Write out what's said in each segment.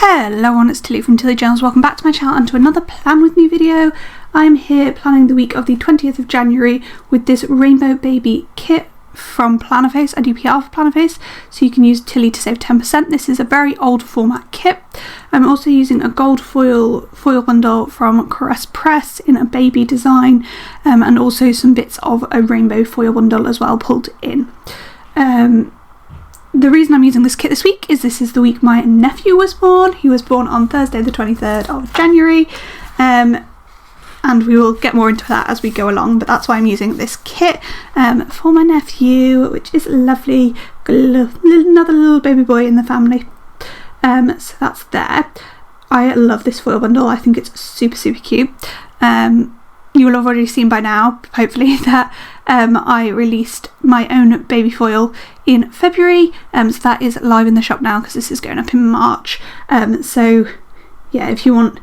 Hello everyone, it's Tilly from Tilly Journals. Welcome back to my channel and to another Plan With Me video. I'm here planning the week of the 20th of January with this Rainbow Baby kit from Plannerface. I do PR for Plannerface, so you can use Tilly to save 10%. This is a very old format kit. I'm also using a gold foil bundle from Caress Press in a baby design, and also some bits of a rainbow foil bundle as well pulled in. The reason I'm using this kit this week is this is the week my nephew was born. He was born on Thursday the 23rd of January, and we will get more into that as we go along, but that's why I'm using this kit for my nephew, which is lovely. Another little baby boy in the family. So that's there. I love this foil bundle. I think it's super cute. You will have already seen by now, hopefully, that I released my own baby foil in February, so that is live in the shop now because this is going up in March. So yeah, if you want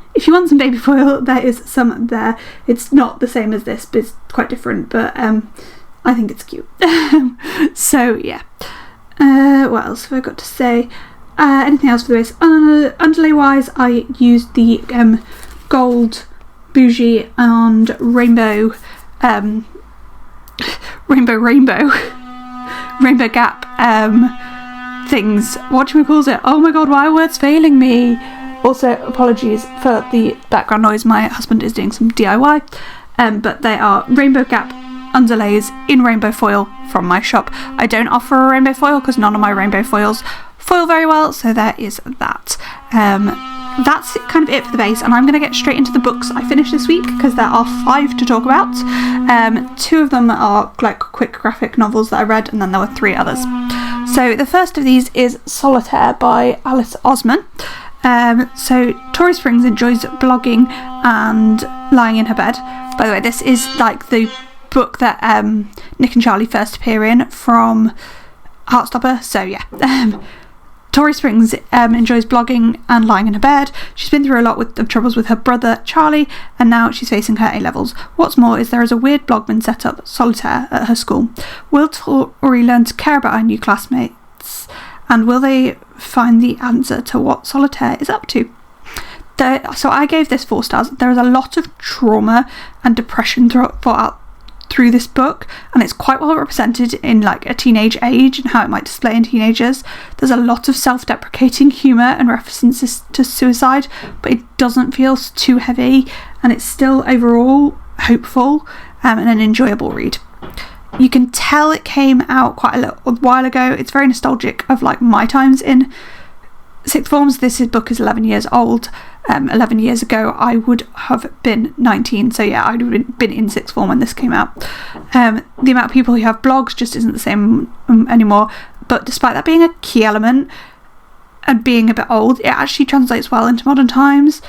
some baby foil, there is some there. It's not the same as this, but it's quite different, but I think it's cute. So yeah, what else have I got to say? Anything else for the base? Underlay wise, I used the gold bougie and rainbow gap things. Whatchamacallit? Oh my god, why are words failing me? Also, apologies for the background noise. My husband is doing some DIY, but they are rainbow gap underlays in rainbow foil from my shop. I don't offer a rainbow foil because none of my rainbow foils foil very well, so there is that. That's kind of it for the base, and I'm going to get straight into the books I finished this week because there are 5 to talk about. 2 of them are like quick graphic novels that I read, and then there were 3 others. So the first of these is Solitaire by Alice Osman. So Tori Springs enjoys blogging and lying in her bed. By the way, this is like the book that Nick and Charlie first appear in from Heartstopper, so yeah. Tori Springs enjoys blogging and lying in her bed. She's been through a lot of troubles with her brother Charlie, and now she's facing her A-levels. What's more is there is a weird blogman set up, Solitaire, at her school. Will Tori learn to care about her new classmates, and will they find the answer to what Solitaire is up to? So I gave this 4 stars. There is a lot of trauma and depression through this book, and it's quite well represented in like a teenage age and how it might display in teenagers. There's a lot of self-deprecating humour and references to suicide, but it doesn't feel too heavy, and it's still overall hopeful and an enjoyable read. You can tell it came out quite a little while ago. It's very nostalgic of like my times in sixth forms. This book is 11 years old. 11 years ago I would have been 19, so yeah, I would have been in sixth form when this came out. The amount of people who have blogs just isn't the same anymore, but despite that being a key element and being a bit old, it actually translates well into modern times.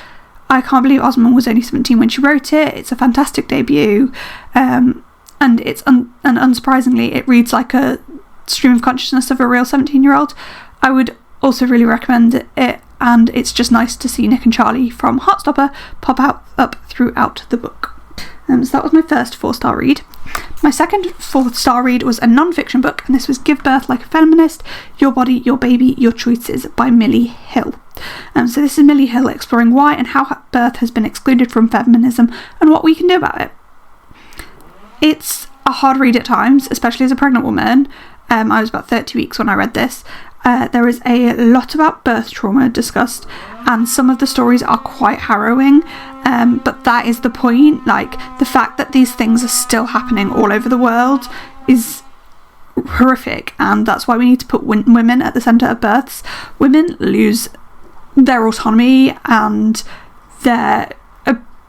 I can't believe Osman was only 17 when she wrote it. It's a fantastic debut, and it's unsurprisingly it reads like a stream of consciousness of a real 17-year-old. I would also really recommend it, and it's just nice to see Nick and Charlie from Heartstopper pop up throughout the book. So that was my first 4-star read. My second 4-star read was a non-fiction book, and this was Give Birth Like a Feminist, Your Body, Your Baby, Your Choices by Millie Hill. So this is Millie Hill exploring why and how birth has been excluded from feminism and what we can do about it. It's a hard read at times, especially as a pregnant woman. I was about 30 weeks when I read this. There is a lot about birth trauma discussed, and some of the stories are quite harrowing, but that is the point. Like, the fact that these things are still happening all over the world is horrific, and that's why we need to put women at the centre of births. Women lose their autonomy, and they're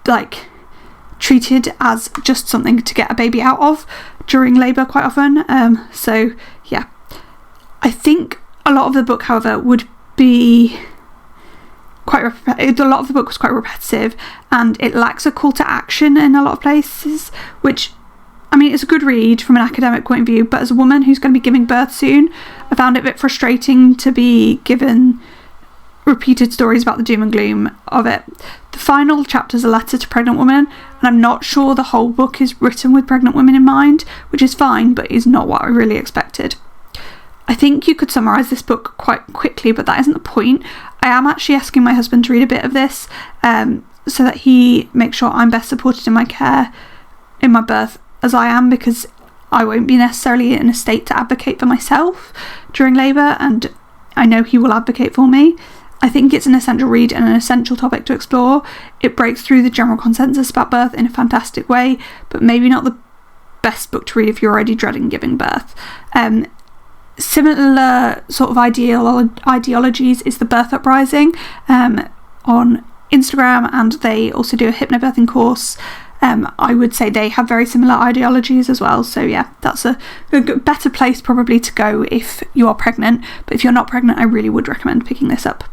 like treated as just something to get a baby out of during labour quite often. So yeah, I think a lot of the book, however, would be quite a lot of the book was quite repetitive, and it lacks a call to action in a lot of places, which, I mean, it's a good read from an academic point of view, but as a woman who's going to be giving birth soon, I found it a bit frustrating to be given repeated stories about the doom and gloom of it. The final chapter is a letter to pregnant women, and I'm not sure the whole book is written with pregnant women in mind, which is fine, but is not what I really expected. I think you could summarise this book quite quickly, but that isn't the point. I am actually asking my husband to read a bit of this so that he makes sure I'm best supported in my care, in my birth, as I am, because I won't be necessarily in a state to advocate for myself during labour, and I know he will advocate for me. I think it's an essential read and an essential topic to explore. It breaks through the general consensus about birth in a fantastic way, but maybe not the best book to read if you're already dreading giving birth. Similar sort of ideologies is the Birth Uprising on Instagram, and they also do a hypnobirthing course. I would say they have very similar ideologies as well, so yeah, that's a better place probably to go if you are pregnant, but if you're not pregnant, I really would recommend picking this up.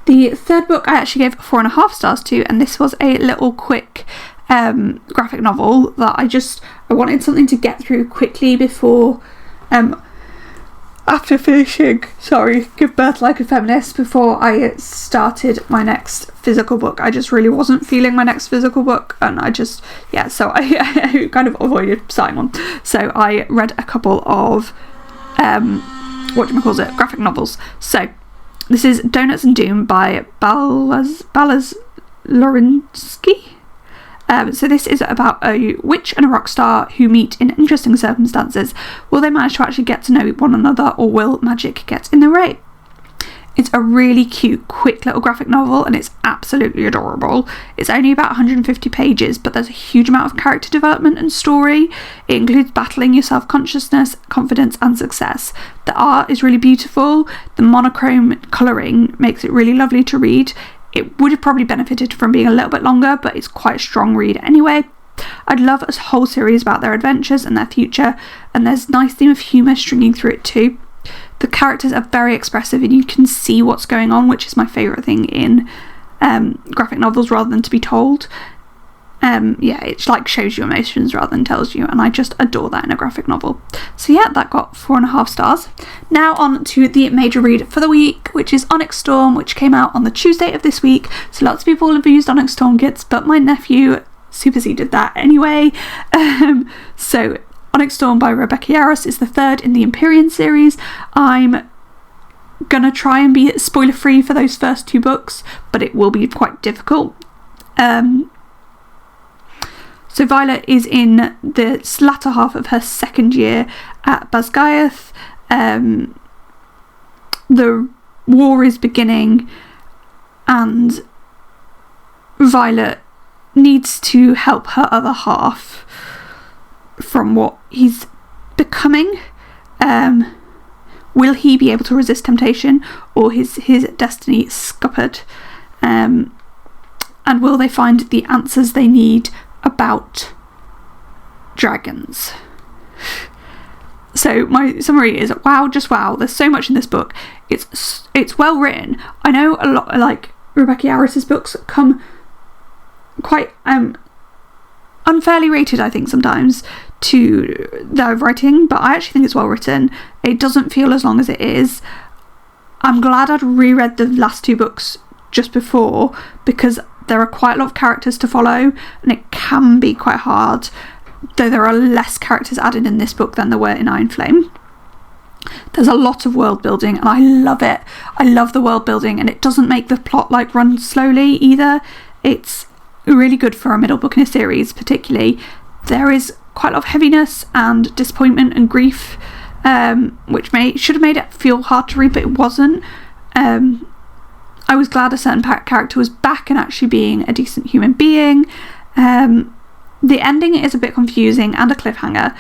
The third book I actually gave 4.5 stars to, and this was a little quick graphic novel that I wanted something to get through quickly before after finishing Give Birth Like a Feminist, before I started my next physical book. I just really wasn't feeling my next physical book, and I kind of avoided starting one. So I read a couple of graphic novels. So this is Donuts and Doom by Balaz Lorinsky. So this is about a witch and a rock star who meet in interesting circumstances. Will they manage to actually get to know one another, or will magic get in the way? It's a really cute, quick little graphic novel, and it's absolutely adorable. It's only about 150 pages, but there's a huge amount of character development and story. It includes battling your self-consciousness, confidence, and success. The art is really beautiful. The monochrome colouring makes it really lovely to read. It would have probably benefited from being a little bit longer, but it's quite a strong read anyway. I'd love a whole series about their adventures and their future, and there's a nice theme of humour stringing through it too. The characters are very expressive, and you can see what's going on, which is my favourite thing in graphic novels rather than to be told. It like shows you emotions rather than tells you, and I just adore that in a graphic novel. So yeah, that got 4.5 stars. Now on to the major read for the week, which is Onyx Storm, which came out on the Tuesday of this week. So lots of people have used Onyx Storm kits, but my nephew superseded that anyway. So Onyx Storm by Rebecca Yarros is the third in the Empyrean series. I'm gonna try and be spoiler free for those first two books, but it will be quite difficult. So Violet is in the latter half of her second year at Basgiath. The war is beginning, and Violet needs to help her other half from what he's becoming. Will he be able to resist temptation, or his destiny scuppered? And will they find the answers they need about dragons? So my summary is wow, just wow. There's so much in this book. It's well written. I know a lot, like Rebecca Yarros's books come quite unfairly rated, I think, sometimes to their writing, but I actually think it's well written. It doesn't feel as long as it is. I'm glad I'd reread the last two books just before, because there are quite a lot of characters to follow, and it can be quite hard, though there are less characters added in this book than there were in Iron Flame. There's a lot of world building, and I love it. I love the world building, and it doesn't make the plot like run slowly either. It's really good for a middle book in a series, particularly. There is quite a lot of heaviness and disappointment and grief, which should have made it feel hard to read, but it wasn't. I was glad a certain character was back and actually being a decent human being. The ending is a bit confusing and a cliffhanger.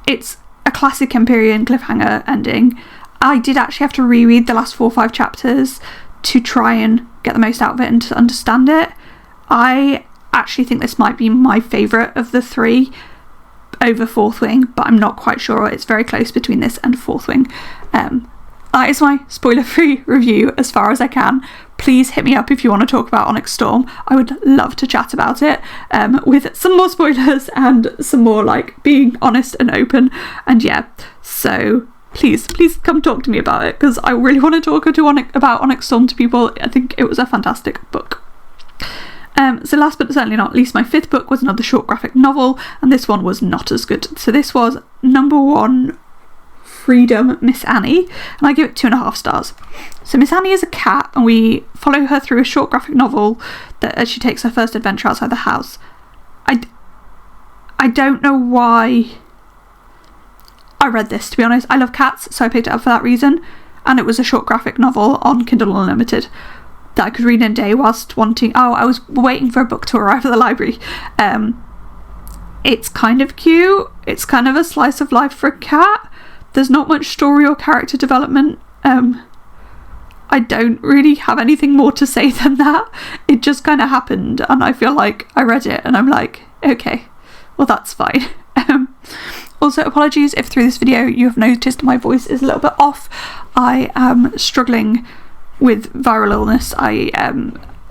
It's a classic Empyrean cliffhanger ending. I did actually have to reread the last 4 or 5 chapters to try and get the most out of it and to understand it. I actually think this might be my favourite of the 3 over Fourth Wing, but I'm not quite sure. It's very close between this and Fourth Wing. That is my spoiler-free review as far as I can. Please hit me up if you want to talk about Onyx Storm. I would love to chat about it with some more spoilers and some more like being honest and open. And yeah, so please come talk to me about it, because I really want to talk about Onyx Storm to people. I think it was a fantastic book. So last but certainly not least, my 5th book was another short graphic novel, and this one was not as good. So this was number 1 for me, and this was 1 of 4 books that I read this week. So this was Onyx Storm by Rebecca Yarros. It's the 3rd in the Empyrean series. freedom, Miss Annie, and I give it 2.5 stars. So Miss Annie is a cat, and we follow her through a short graphic novel that as she takes her first adventure outside the house. I don't know why I read this, to be honest. I love cats, so I picked it up for that reason, and it was a short graphic novel on Kindle Unlimited that I could read in a day whilst I was waiting for a book to arrive at the library. It's kind of cute. It's kind of a slice of life for a cat. There's not much story or character development. I don't really have anything more to say than that. It just kind of happened, and I feel like I read it and I'm like, okay, well, that's fine. Also, apologies if through this video you have noticed my voice is a little bit off. I am struggling with viral illness. I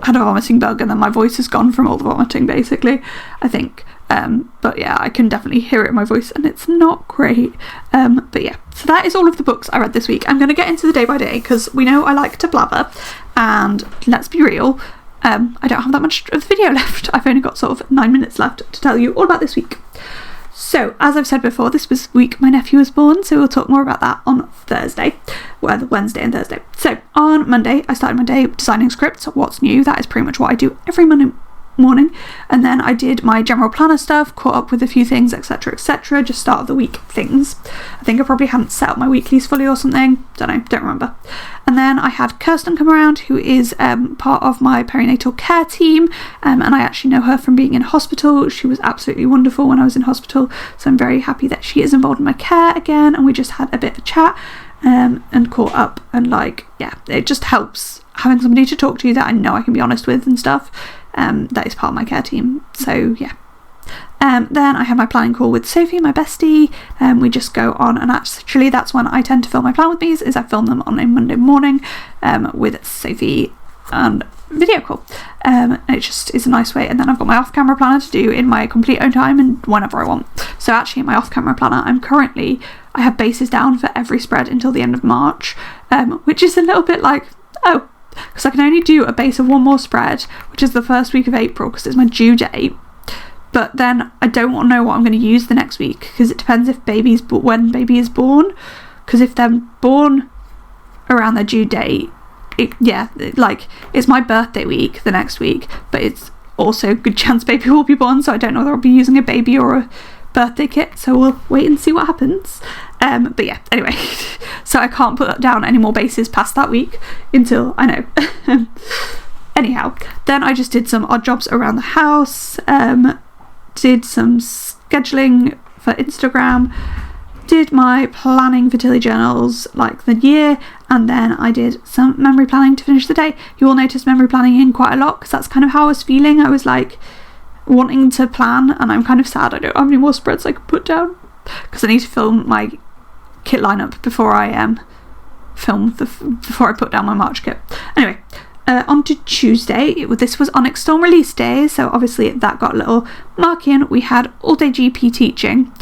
had a vomiting bug, and then my voice is gone from all the vomiting, basically, I think. But yeah, I can definitely hear it in my voice, and it's not great. But yeah, so that is all of the books I read this week. I'm going to get into the day by day, because we know I like to blabber, and let's be real, I don't have that much of the video left. I've only got sort of 9 minutes left to tell you all about this week. So, as I've said before, this week my nephew was born, so we'll talk more about that on Thursday, well, Wednesday and Thursday. So, on Monday, I started my day designing scripts. What's new? That is pretty much what I do every Monday morning. And then I did my general planner stuff, caught up with a few things, etc, just start of the week things. I think I probably hadn't set up my weeklies fully or something, don't remember. And then I had Kirsten come around, who is part of my perinatal care team, and I actually know her from being in hospital. She was absolutely wonderful when I was in hospital, so I'm very happy that she is involved in my care again, and we just had a bit of a chat and caught up, and like, yeah, it just helps having somebody to talk to that I know I can be honest with and stuff. That is part of my care team, so yeah. Then I had my planning call with Sophie, my bestie. We just go on, and actually that's when I tend to film my plan with these, is I film them on a Monday morning with Sophie and video call. It just is a nice way, and then I've got my off-camera planner to do in my complete own time and whenever I want. So actually in my off-camera planner, I have bases down for every spread until the end of March, which is a little bit like, oh, because I can only do a base of one more spread, which is the first week of April, because it's my due date. But then I don't want to know what I'm going to use the next week, because it depends if when baby is born. Because if they're born around their due date, it's my birthday week the next week, but it's also a good chance baby will be born, so I don't know whether I'll be using a baby or a birthday kit, so we'll wait and see what happens. But yeah, anyway, so I can't put down any more bases past that week until I know. Anyhow, then I just did some odd jobs around the house, did some scheduling for Instagram, did my planning for Tilly journals like the year, and then I did some memory planning to finish the day. You will notice memory planning in quite a lot, because that's kind of how I was feeling. I was like wanting to plan, and I'm kind of sad I don't have any more spreads I can put down, because I need to film my kit lineup before I before I put down my March kit. Anyway, on to Tuesday. This was on external release day, so obviously that got a little mark in. We had all day GP teaching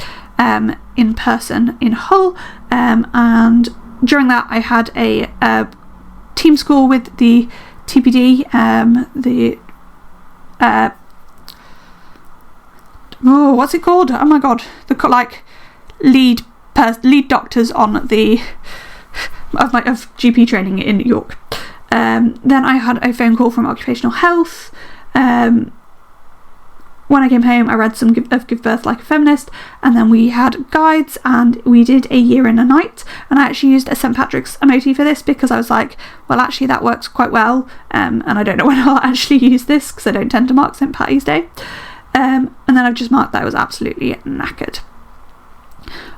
in person in Hull, and during that I had a team school with the TPD, what's it called? Oh my god, the lead doctors on the of GP training in York. Then I had a phone call from occupational health. When I came home, I read some of Give Birth Like a Feminist, and then we had guides, and we did a year in a night, and I actually used a St. Patrick's emoji for this, because I was like, well, actually that works quite well, and I don't know when I'll actually use this, because I don't tend to mark St. Patty's Day. And then I've just marked that I was absolutely knackered.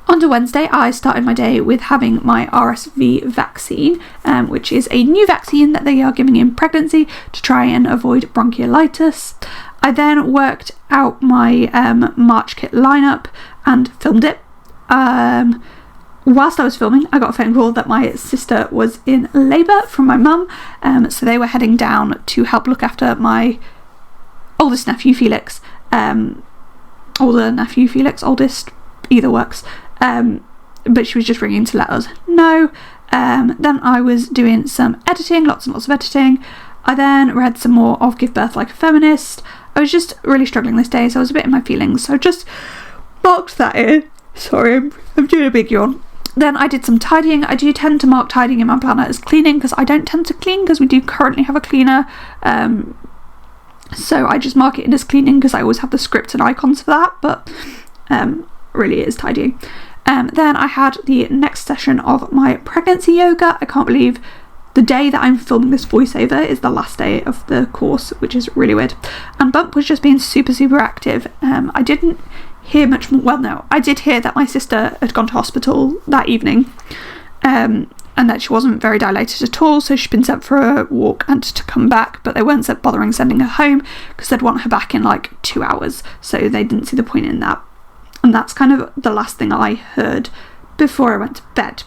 On to Wednesday, I started my day with having my RSV vaccine, which is a new vaccine that they are giving in pregnancy to try and avoid bronchiolitis. I then worked out my March kit lineup and filmed it. Whilst I was filming, I got a phone call that my sister was in labour from my mum, so they were heading down to help look after my oldest nephew Felix. Oldest, either works. But she was just ringing to let us know. Then I was doing some editing, lots and lots of editing. I then read some more of Give Birth Like a Feminist. I was just really struggling this day, so I was a bit in my feelings, so I just marked that in. Sorry, I'm doing a big yawn. Then I did some tidying. I do tend to mark tidying in my planner as cleaning because I don't tend to clean because we do currently have a cleaner. So I just mark it in as cleaning because I always have the script and icons for that, but really it is tidying. Then I had the next session of my pregnancy yoga. I can't believe the day that I'm filming this voiceover is the last day of the course, which is really weird. And Bump was just being super active. I didn't hear much more. Well, no, I did hear that my sister had gone to hospital that evening, and that she wasn't very dilated at all, so she'd been sent for a walk and to come back, but they weren't bothering sending her home because they'd want her back in like 2 hours, so they didn't see the point in that. And that's kind of the last thing I heard before I went to bed.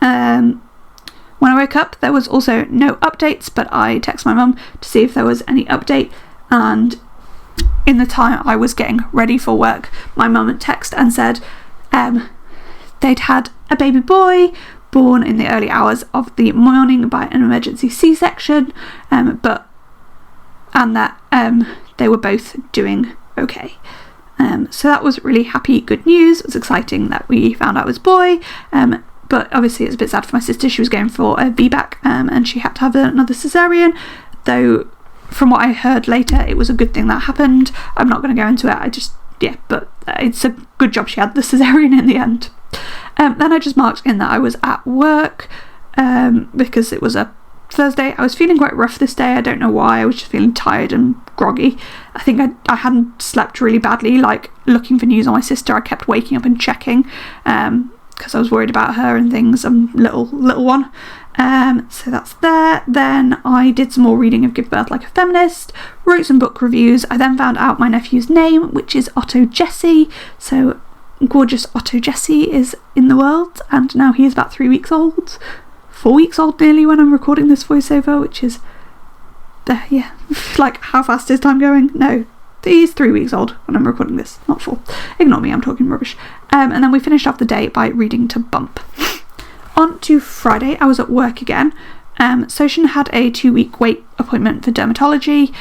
When I woke up, there was also no updates, but I texted my mum to see if there was any update, and in the time I was getting ready for work, my mum had texted and said they'd had a baby boy born in the early hours of the morning by an emergency C-section, and that they were both doing okay. So that was really happy, good news. It was exciting that we found out it was a boy, but obviously it's a bit sad for my sister. She was going for a VBAC, and she had to have another cesarean, though from what I heard later it was a good thing that happened. I'm not going to go into it, but it's a good job she had the cesarean in the end. Then I just marked in that I was at work because it was a Thursday. I was feeling quite rough this day. I don't know why. I was just feeling tired and groggy. I think I hadn't slept really badly, like looking for news on my sister. I kept waking up and checking because I was worried about her and things, little one. So that's there. Then I did some more reading of Give Birth Like a Feminist, wrote some book reviews. I then found out my nephew's name, which is Otto Jesse. So gorgeous Otto Jesse is in the world, and now he is about 3 weeks old. 4 weeks old nearly when I'm recording this voiceover, which is like how fast is time going? No, he's 3 weeks old when I'm recording this, not 4. Ignore me, I'm talking rubbish. And then we finished off the day by reading to Bump. On to Friday, I was at work again. Soshin had a 2-week wait appointment for dermatology.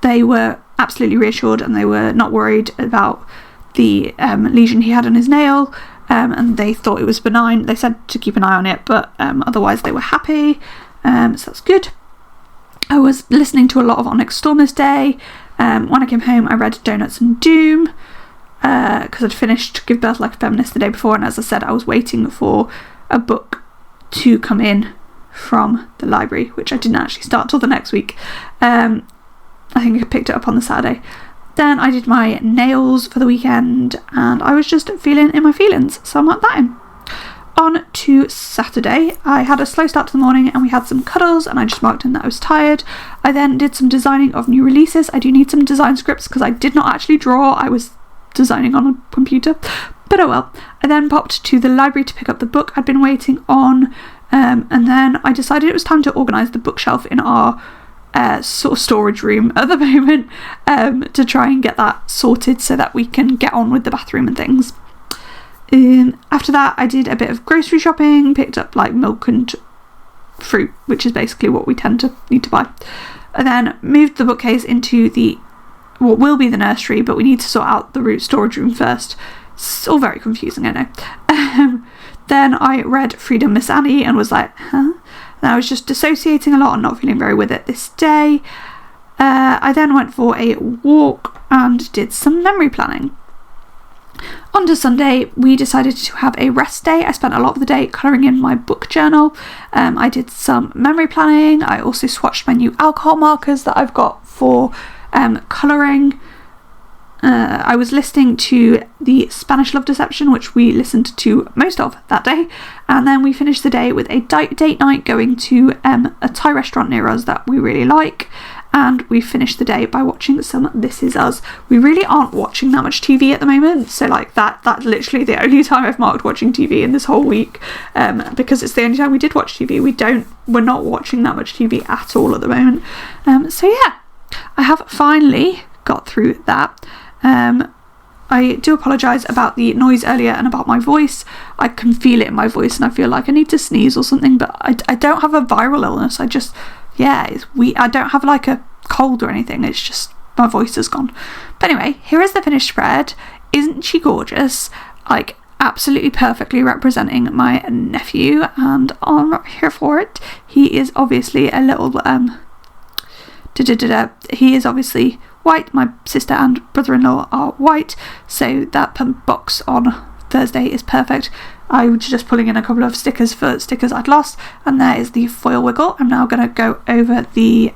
They were absolutely reassured and they were not worried about the lesion he had on his nail, and they thought it was benign. They said to keep an eye on it, but otherwise they were happy, so that's good. I was listening to a lot of Onyx Storm this day. When I came home I read Donuts and Doom because I'd finished Give Birth Like a Feminist the day before, and as I said I was waiting for a book to come in from the library, which I didn't actually start till the next week. I think I picked it up on the Saturday. Then I did my nails for the weekend and I was just feeling in my feelings, so I marked that in. On to Saturday, I had a slow start to the morning and we had some cuddles, and I just marked in that I was tired. I then did some designing of new releases. I do need some design scripts because I did not actually draw, I was designing on a computer, but oh well. I then popped to the library to pick up the book I'd been waiting on, and then I decided it was time to organise the bookshelf in our sort of storage room at the moment, to try and get that sorted so that we can get on with the bathroom and things. After that I did a bit of grocery shopping, picked up like milk and fruit, which is basically what we tend to need to buy. I then moved the bookcase into what will be the nursery, but we need to sort out the storage room first. It's all very confusing, I know. Then I read Freedom Miss Annie and was like, huh? And I was just dissociating a lot and not feeling very with it this day. I then went for a walk and did some memory planning. On to Sunday, we decided to have a rest day. I spent a lot of the day colouring in my book journal. I did some memory planning. I also swatched my new alcohol markers that I've got for colouring. I was listening to the Spanish Love Deception, which we listened to most of that day, and then we finished the day with a date night going to a Thai restaurant near us that we really like, and we finished the day by watching some This Is Us. We really aren't watching that much TV at the moment, so like that's literally the only time I've marked watching TV in this whole week, because it's the only time we did watch TV. We're not watching that much TV at all at the moment. So yeah, I have finally got through that. I do apologise about the noise earlier and about my voice. I can feel it in my voice and I feel like I need to sneeze or something, but I don't have a viral illness. I don't have like a cold or anything. It's just my voice is gone. But anyway, here is the finished spread. Isn't she gorgeous? Like, absolutely perfectly representing my nephew, and I'm here for it. He is obviously a little he is obviously white. My sister and brother-in-law are white, so that box on Thursday is perfect. I was just pulling in a couple of stickers for stickers I'd lost, and there is the foil wiggle. I'm now going to go over the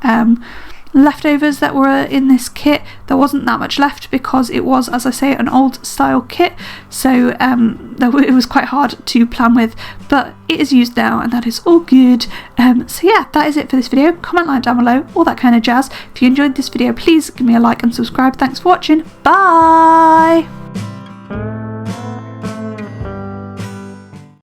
leftovers that were in this kit. There wasn't that much left because it was, as I say, an old style kit, so it was quite hard to plan with, but it is used now and that is all good. So yeah, that is it for this video. Comment, like down below, all that kind of jazz. If you enjoyed this video, please give me a like and subscribe. Thanks for watching. Bye.